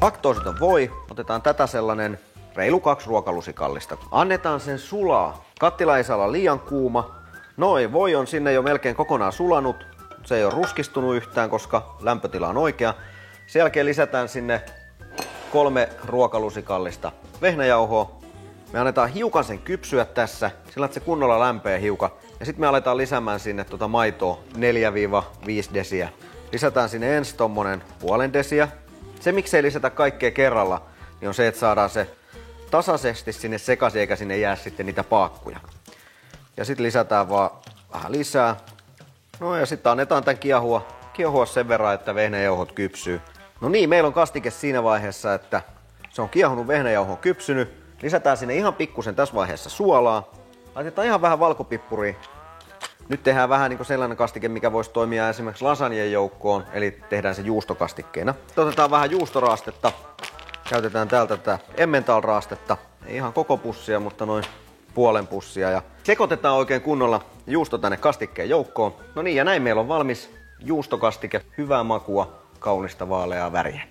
Laktoositon voi, otetaan tätä sellainen reilu 2 ruokalusikallista. Annetaan sen sulaa. Kattila ei saa olla liian kuuma. Noi voi on sinne jo melkein kokonaan sulanut. Se ei ole ruskistunut yhtään, koska lämpötila on oikea. Sen jälkeen lisätään sinne 3 ruokalusikallista vehnäjauhoa. Me annetaan hiukan sen kypsyä tässä, sillä että se kunnolla lämpee hiukan. Ja sitten me aletaan lisäämään sinne maitoa 4-5 desiä. Lisätään sinne ensin tommonen 0,5 desiä. Se miksei lisätä kaikkea kerralla, niin on se, että saadaan se tasaisesti sinne sekaisin, eikä sinne jää sitten niitä paakkuja. Ja sitten lisätään vaan vähän lisää. No ja sitten annetaan tän kiehua sen verran, että vehnäjauhot kypsyy. No niin, meillä on kastike siinä vaiheessa, että se on kiehunut, vehnäjauho on kypsynyt. Lisätään sinne ihan pikkusen tässä vaiheessa suolaa. Laitetaan ihan vähän valkopippuria. Nyt tehdään vähän niin kuin sellainen kastike, mikä voisi toimia esimerkiksi lasagnen joukkoon, eli tehdään se juustokastikkeena. Otetaan vähän juustoraastetta. Käytetään täältä tätä Emmental-raastetta. Ei ihan koko pussia, mutta noin puolen pussia. Ja sekoitetaan oikein kunnolla juusto tänne kastikkeen joukkoon. No niin, ja näin meillä on valmis juustokastike. Hyvää makua, kaunista vaaleaa väriä.